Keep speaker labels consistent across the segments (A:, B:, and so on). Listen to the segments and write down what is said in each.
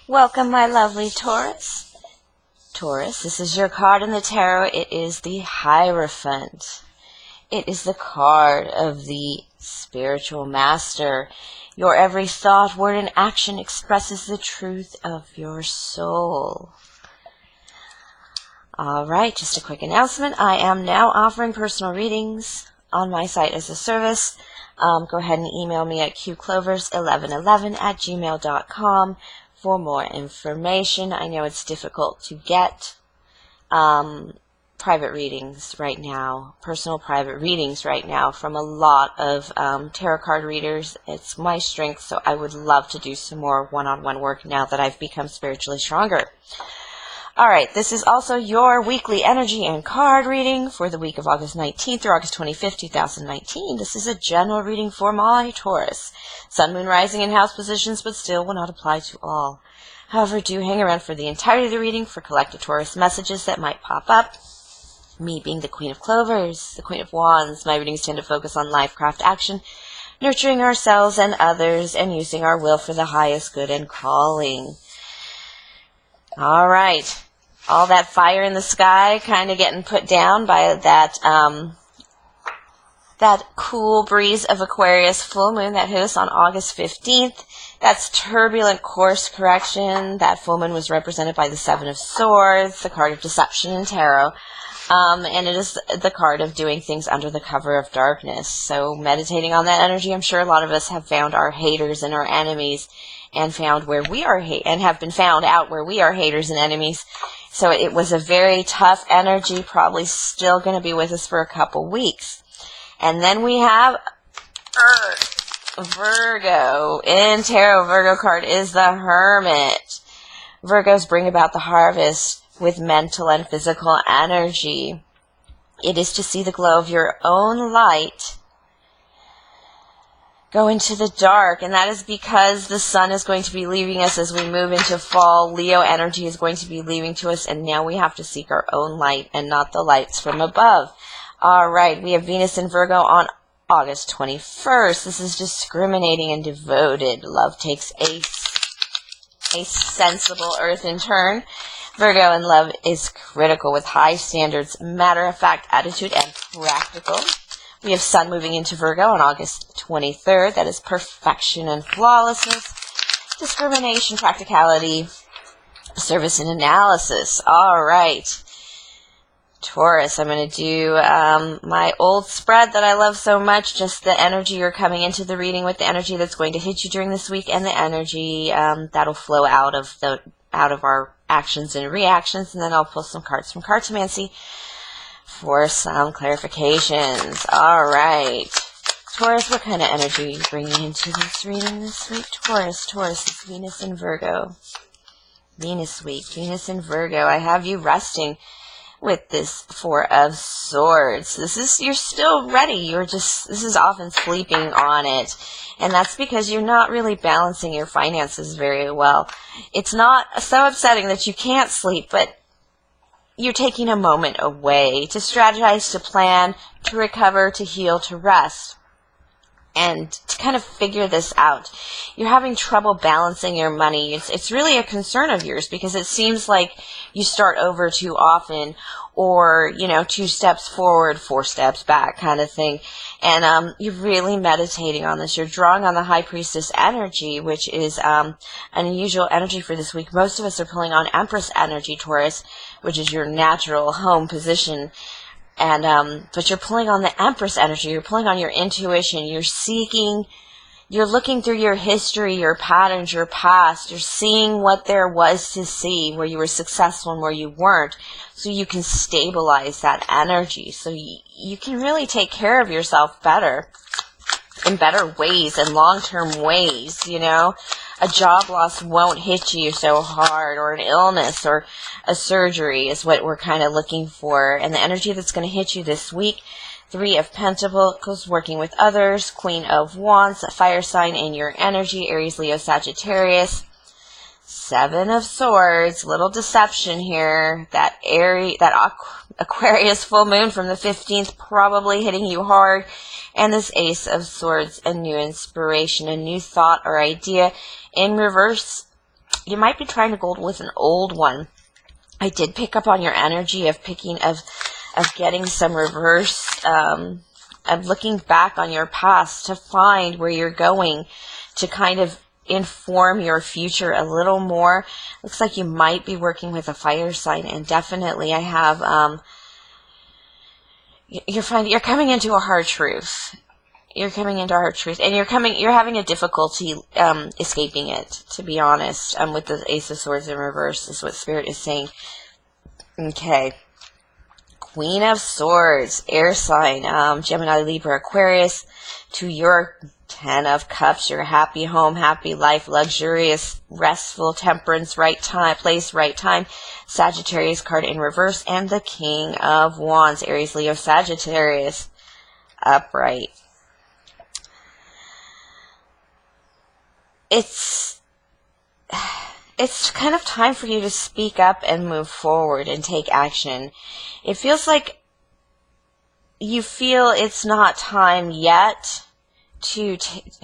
A: Welcome, my lovely Taurus. Taurus, this is your card in the tarot. It is the Hierophant. It is the card of the spiritual master. Your every thought, word, and action expresses the truth of your soul. Alright, just a quick announcement. I am now offering personal readings on my site as a service. Go ahead and email me at qclovers1111@gmail.com for more information. I know it's difficult to get private readings right now, personal private readings right now from a lot of tarot card readers. It's my strength, so I would love to do some more one-on-one work now that I've become spiritually stronger. Alright, this is also your weekly energy and card reading for the week of August 19th through August 25th, 2019. This is a general reading for my Taurus. Sun, Moon, Rising, and House positions, but still will not apply to all. However, do hang around for the entirety of the reading for collective Taurus messages that might pop up. Me being the Queen of Clovers, the Queen of Wands, my readings tend to focus on life, craft, action, nurturing ourselves and others, and using our will for the highest good and calling. Alright. All that fire in the sky kind of getting put down by that cool breeze of Aquarius full moon that hit us on August 15th. That's turbulent course correction. That full moon was represented by the Seven of Swords, the card of deception in tarot. And it is the card of doing things under the cover of darkness. So meditating on that energy, I'm sure a lot of us have found our haters and our enemies and found where we are and have been found out where we are haters and enemies. So it was a very tough energy, probably still going to be with us for a couple weeks. And then we have Virgo. In tarot, Virgo card is the Hermit. Virgos bring about the harvest with mental and physical energy. It is to see the glow of your own light go into the dark, and that is because the sun is going to be leaving us as we move into fall. Leo energy is going to be leaving to us, and now we have to seek our own light and not the lights from above. Alright, we have Venus in Virgo on August 21st. This is discriminating and devoted. Love takes a sensible earth in turn. Virgo in love is critical with high standards, matter-of-fact attitude, and practical. We have Sun moving into Virgo on August 23rd. That is perfection and flawlessness, discrimination, practicality, service, and analysis. All right. Taurus, I'm going to do my old spread that I love so much, just the energy you're coming into the reading with, the energy that's going to hit you during this week, and the energy that'll flow out of our actions and reactions, and then I'll pull some cards from Cartomancy for some clarifications. Alright. Taurus, what kind of energy are you bringing into this reading this week? Taurus, it's Venus in Virgo. Venus week, Venus in Virgo. I have you resting with this Four of Swords. You're still ready. This is often sleeping on it. And that's because you're not really balancing your finances very well. It's not so upsetting that you can't sleep, but you're taking a moment away to strategize, to plan, to recover, to heal, to rest, and to kind of figure this out. You're having trouble balancing your money. It's really a concern of yours because it seems like you start over too often, or, 2 steps forward, 4 steps back kind of thing. And you're really meditating on this. You're drawing on the High Priestess energy, which is an unusual energy for this week. Most of us are pulling on Empress energy, Taurus, which is your natural home position. And but you're pulling on the Empress energy. You're pulling on your intuition. You're looking through your history, your patterns, your past. You're seeing what there was to see, where you were successful and where you weren't, so you can stabilize that energy. So you can really take care of yourself better, in better ways and long-term ways, A job loss won't hit you so hard, or an illness or a surgery is what we're kind of looking for. And the energy that's going to hit you this week, 3 of Pentacles, working with others, Queen of Wands, a fire sign in your energy, Aries, Leo, Sagittarius, 7 of Swords, little deception here, that Aquarius full moon from the 15th probably hitting you hard, and this Ace of Swords, a new inspiration, a new thought or idea. In reverse, you might be trying to go with an old one. I did pick up on your energy of getting some reverse, of looking back on your past to find where you're going, to kind of inform your future a little more. Looks like you might be working with a fire sign, and definitely I have, you're coming into a hard truth. You're coming into hard truth, and you're having a difficulty escaping it, to be honest. With the Ace of Swords in reverse is what Spirit is saying. Okay. Queen of Swords, air sign, Gemini, Libra, Aquarius, to your Ten of Cups, your happy home, happy life, luxurious, restful, temperance, right time, place, right time, Sagittarius card in reverse, and the King of Wands, Aries, Leo, Sagittarius, upright. It's kind of time for you to speak up and move forward and take action. It feels like you feel it's not time yet to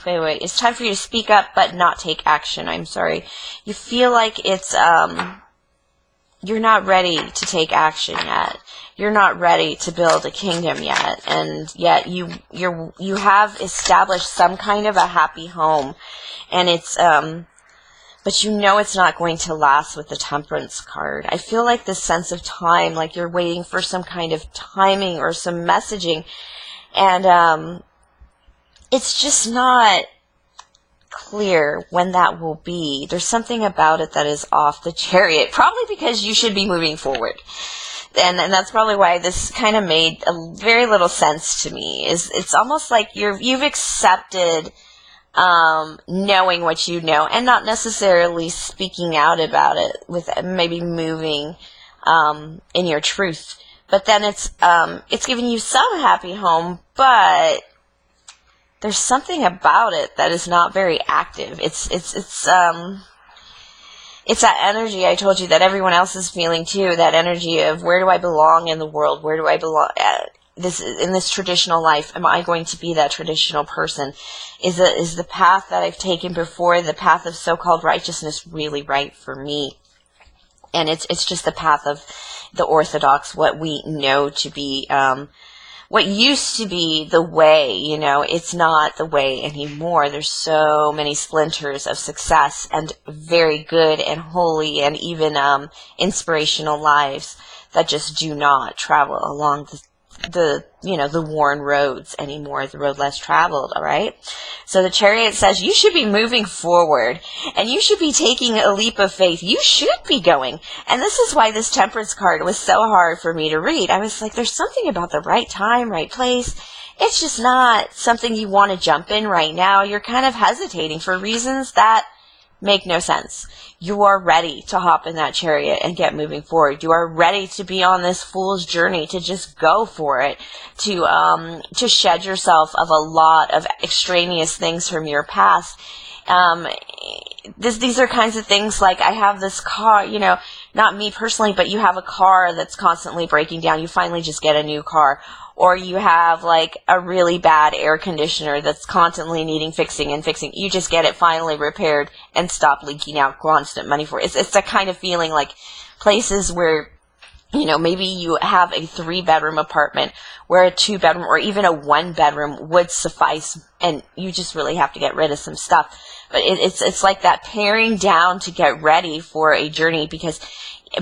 A: wait. It's time for you to speak up but not take action. I'm sorry. You feel like it's you're not ready to take action yet. You're not ready to build a kingdom yet, and yet you have established some kind of a happy home, and it's but you know it's not going to last with the Temperance card. I feel like this sense of time, like you're waiting for some kind of timing or some messaging, and it's just not clear when that will be. There's something about it that is off. The Chariot, probably because you should be moving forward. And that's probably why this kind of made a very little sense to me. It's almost like you've accepted knowing what you know and not necessarily speaking out about it, with maybe moving in your truth. But then it's giving you some happy home, but there's something about it that is not very active. It's that energy I told you that everyone else is feeling too. That energy of, where do I belong in the world? Where do I belong in this traditional life? Am I going to be that traditional person? Is the path that I've taken before, the path of so-called righteousness, really right for me? And it's just the path of the orthodox, what we know to be, what used to be the way. It's not the way anymore. There's so many splinters of success and very good and holy and even inspirational lives that just do not travel along the worn roads anymore, the road less traveled. All right. So the Chariot says you should be moving forward, and you should be taking a leap of faith. You should be going. And this is why this Temperance card was so hard for me to read. I was like, there's something about the right time, right place. It's just not something you want to jump in right now. You're kind of hesitating for reasons that make no sense. You are ready to hop in that Chariot and get moving forward. You are ready to be on this fool's journey, to just go for it, to shed yourself of a lot of extraneous things from your past. These are kinds of things like, I have this car, not me personally, but you have a car that's constantly breaking down. You finally just get a new car. Or you have like a really bad air conditioner that's constantly needing fixing and fixing. You just get it finally repaired and stop leaking out constant money for it. It's that kind of feeling, like places where, maybe you have a 3-bedroom apartment where a 2-bedroom or even a 1-bedroom would suffice, and you just really have to get rid of some stuff. But it's like that paring down to get ready for a journey,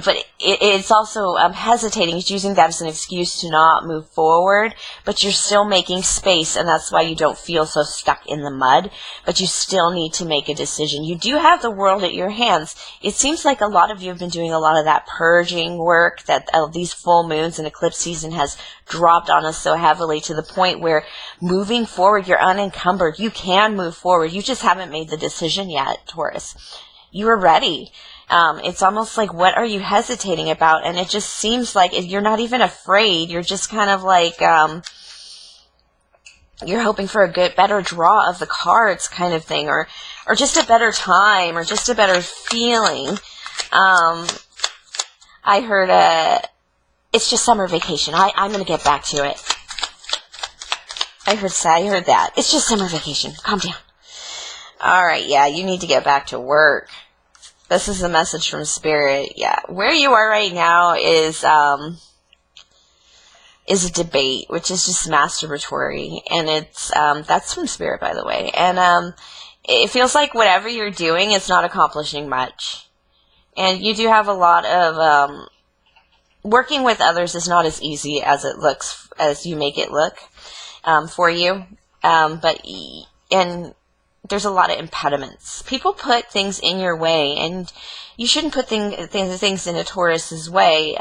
A: but it's also hesitating. It's using that as an excuse to not move forward, but you're still making space, and that's why you don't feel so stuck in the mud. But you still need to make a decision. You do have the world at your hands. It seems like a lot of you have been doing a lot of that purging work, that these full moons and eclipse season has dropped on us so heavily, to the point where moving forward, you're unencumbered. You can move forward. You just haven't made the decision yet, Taurus. You are ready. It's almost like, what are you hesitating about? And it just seems like you're not even afraid. You're just kind of like, you're hoping for a better draw of the cards kind of thing, or just a better time, or just a better feeling. I heard it's just summer vacation. I'm going to get back to it. I heard that. It's just summer vacation. Calm down. All right. Yeah, you need to get back to work. This is a message from Spirit. Yeah, where you are right now is a debate, which is just masturbatory, and it's that's from Spirit, by the way. And it feels like whatever you're doing, it's not accomplishing much, and you do have a lot of working with others is not as easy as it looks, as you make it look for you. And there's a lot of impediments. People put things in your way, and you shouldn't put things in a Taurus's way.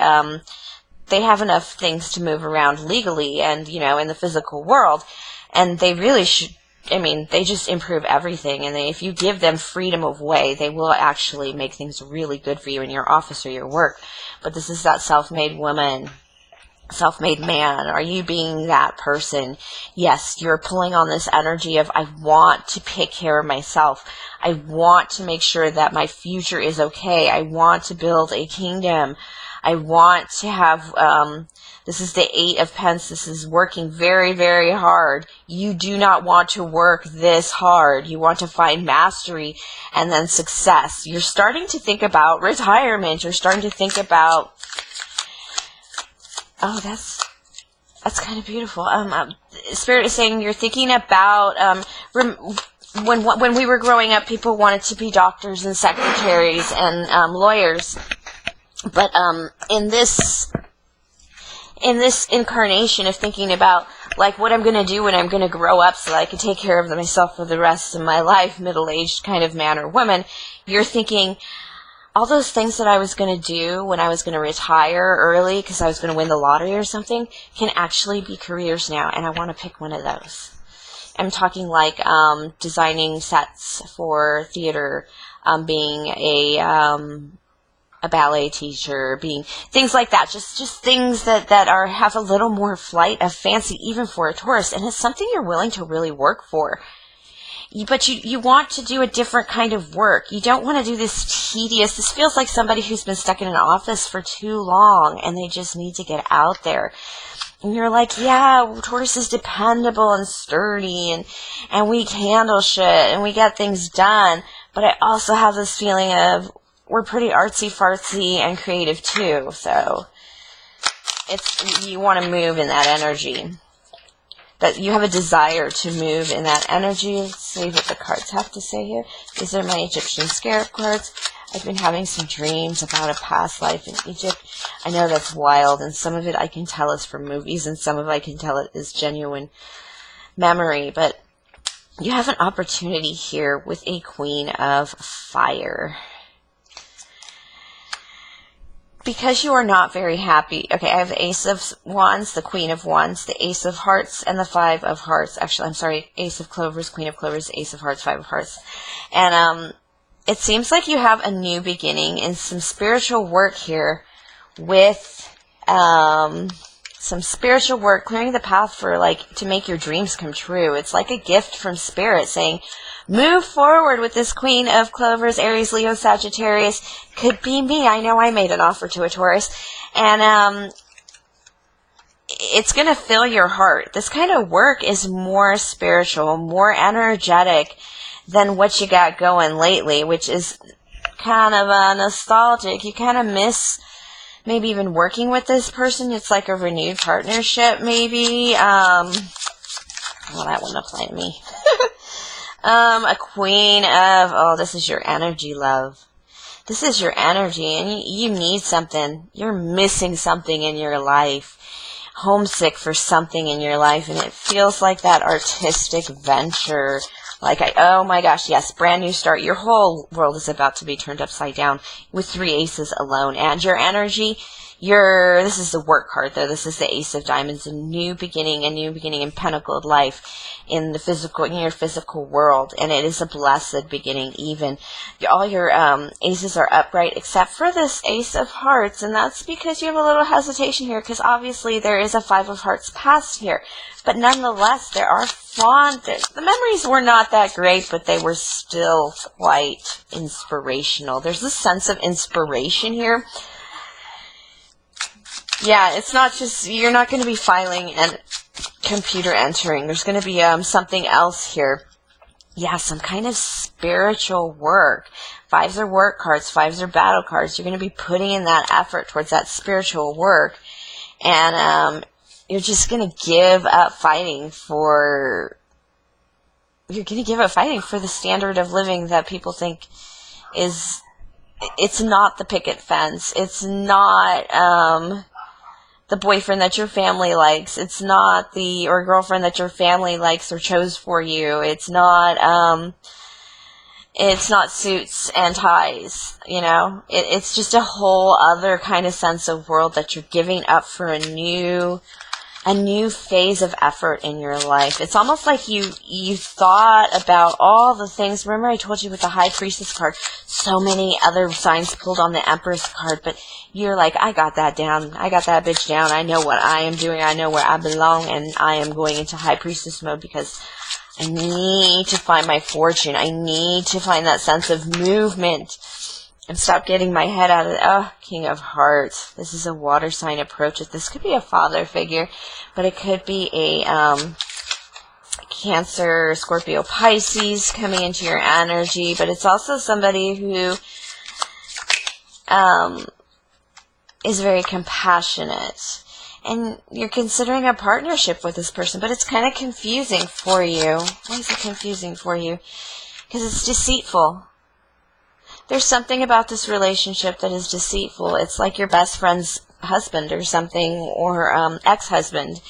A: They have enough things to move around legally and, you know, in the physical world, and they really should. I mean, they just improve everything, and if you give them freedom of way, they will actually make things really good for you in your office or your work. But this is that self-made woman, self-made man. Are you being that person? Yes, you're pulling on this energy of, I want to take care of myself. I want to make sure that my future is okay. I want to build a kingdom. I want to have, this is the 8 of Pentacles. This is working very, very hard. You do not want to work this hard. You want to find mastery and then success. You're starting to think about retirement. You're starting to think about, oh, that's kind of beautiful. Spirit is saying you're thinking about, when we were growing up, people wanted to be doctors and secretaries and lawyers. But in this incarnation of thinking about, like, what I'm going to do when I'm going to grow up so that I can take care of myself for the rest of my life, middle-aged kind of man or woman, you're thinking, all those things that I was going to do when I was going to retire early because I was going to win the lottery or something can actually be careers now, and I want to pick one of those. I'm talking like designing sets for theater, being a ballet teacher, being things like that, just things that have a little more flight of fancy, even for a Taurus, and it's something you're willing to really work for. But you want to do a different kind of work. You don't want to do this tedious, this feels like somebody who's been stuck in an office for too long and they just need to get out there. And you're like, yeah, Taurus is dependable and sturdy, and we can handle shit and we get things done. But I also have this feeling of, we're pretty artsy-fartsy and creative too, so you want to move in that energy. That you have a desire to move in that energy. Let's see what the cards have to say here. These are my Egyptian scarab cards. I've been having some dreams about a past life in Egypt. I know that's wild, and some of it I can tell is from movies, and some of it I can tell it is genuine memory, but you have an opportunity here with a Queen of Fire. Because you are not very happy. Okay, I have the Ace of Wands, the Queen of Wands, the Ace of Hearts, and the 5 of Hearts. Actually, I'm sorry, Ace of Clovers, Queen of Clovers, Ace of Hearts, 5 of Hearts. And it seems like you have a new beginning and some spiritual work here with some spiritual work, clearing the path for, like, to make your dreams come true. It's like a gift from Spirit saying, move forward with this Queen of Clovers, Aries, Leo, Sagittarius. Could be me. I know I made an offer to a Taurus. And it's going to fill your heart. This kind of work is more spiritual, more energetic than what you got going lately, which is kind of nostalgic. You kind of miss maybe even working with this person. It's like a renewed partnership, maybe. Well, that wouldn't apply to me. A Queen of, oh, this is your energy, love. This is your energy, and you need something. You're missing something in your life. Homesick for something in your life, and it feels like that artistic venture. Like, oh my gosh, yes, brand new start. Your whole world is about to be turned upside down with 3 aces alone. And your energy, this is the work card though. This is the Ace of Diamonds, a new beginning in pentacled life in your physical world. And it is a blessed beginning even. All your aces are upright except for this Ace of Hearts. And that's because you have a little hesitation here, because obviously there is a 5 of Hearts past here. But nonetheless, there are the memories were not that great, but they were still quite inspirational. There's a sense of inspiration here. Yeah, it's not just, you're not going to be filing and computer entering. There's going to be something else here. yeah, some kind of spiritual work. Fives are work cards. Fives are battle cards. You're going to be putting in that effort towards that spiritual work. And you're just going to give up fighting for... You're going to give up fighting for the standard of living that people think is... It's not the picket fence. It's not the boyfriend that your family likes. It's not the... or girlfriend that your family likes or chose for you. It's not suits and ties, you know. It's just a whole other kind of sense of world that you're giving up for a new phase of effort in your life. It's almost like you thought about all the things. Remember I told you with the High Priestess card, so many other signs pulled on the Empress card, but you're like, I got that down. I got that bitch down. I know what I am doing. I know where I belong, and I am going into High Priestess mode because I need to find my fortune. I need to find that sense of movement and stop getting my head out of it. Oh, King of Hearts. This is a water sign approach. This could be a father figure, but it could be a Cancer, Scorpio, Pisces coming into your energy, but it's also somebody who is very compassionate. And you're considering a partnership with this person, but it's kind of confusing for you. Why is it confusing for you? Because it's deceitful. There's something about this relationship that is deceitful. It's like your best friend's husband or something, or ex-husband.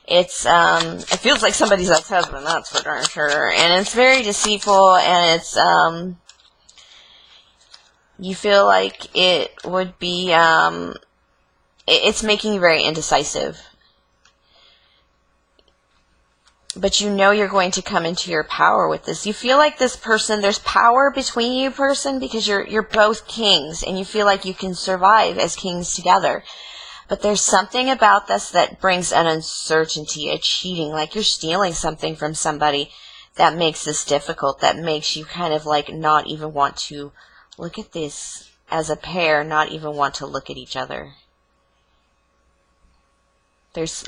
A: It feels like somebody's ex-husband, that's for darn sure. And it's very deceitful, and it's, you feel like it would be, it's making you very indecisive. But you know you're going to come into your power with this. You feel like this person, there's power between you person because you're both kings and you feel like you can survive as kings together. But there's something about this that brings an uncertainty, a cheating, like you're stealing something from somebody that makes this difficult, that makes you kind of like not even want to look at this as a pair, not even want to look at each other.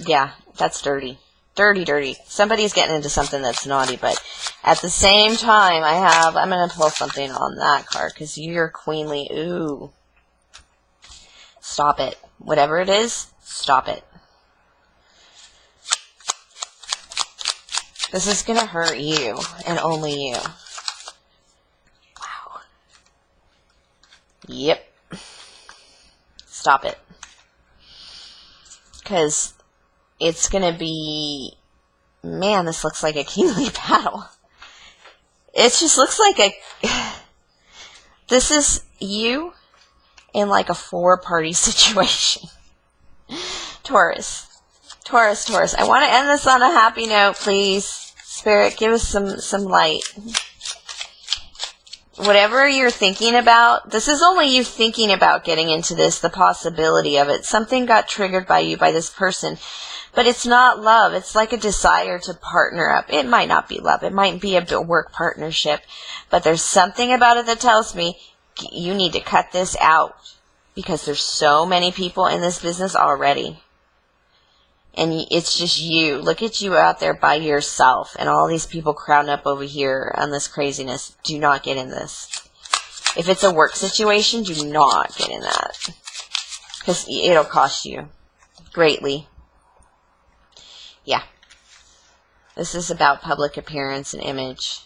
A: Yeah, that's dirty. Dirty, dirty. Somebody's getting into something that's naughty, but at the same time, I'm going to pull something on that card, because you're queenly. Ooh. Stop it. Whatever it is, stop it. This is going to hurt you, and only you. Wow. Yep. Stop it. Because it's going to be, man, this looks like a kingly battle. It just looks like this is you in like a 4-party situation. Taurus. Taurus, Taurus. I want to end this on a happy note, please. Spirit, give us some light. Whatever you're thinking about, this is only you thinking about getting into this, the possibility of it. Something got triggered by you, by this person. But it's not love. It's like a desire to partner up. It might not be love. It might be a work partnership. But there's something about it that tells me you need to cut this out. Because there's so many people in this business already. And it's just you. Look at you out there by yourself. And all these people crowding up over here on this craziness. Do not get in this. If it's a work situation, do not get in that. Because it'll cost you greatly. Yeah. This is about public appearance and image.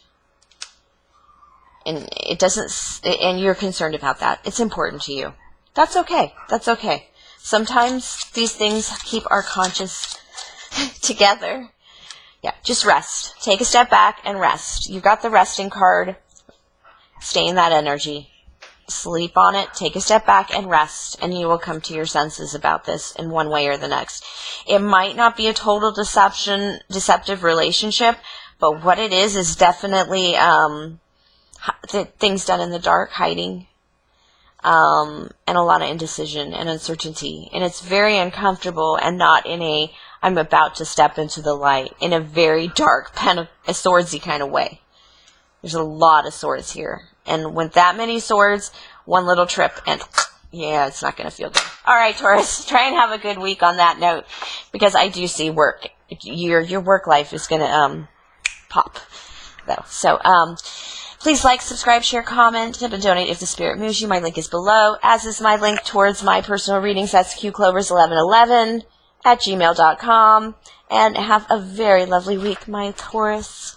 A: And it doesn't, and you're concerned about that. It's important to you. That's okay. That's okay. Sometimes these things keep our conscience together. Yeah, just rest. Take a step back and rest. You've got the resting card. Stay in that energy. Sleep on it. Take a step back and rest. And you will come to your senses about this in one way or the next. It might not be a total deceptive relationship, but what it is definitely things done in the dark, hiding. And a lot of indecision and uncertainty. And it's very uncomfortable and not in a, I'm about to step into the light, in a very dark, a swordsy kind of way. There's a lot of swords here. And with that many swords, one little trip, and yeah, it's not going to feel good. All right, Taurus, try and have a good week on that note, because I do see work. Your work life is going to pop. though. So, please like, subscribe, share, comment, tip, and donate if the spirit moves you. My link is below, as is my link towards my personal readings. That's qclovers1111 at gmail.com. And have a very lovely week, my Taurus.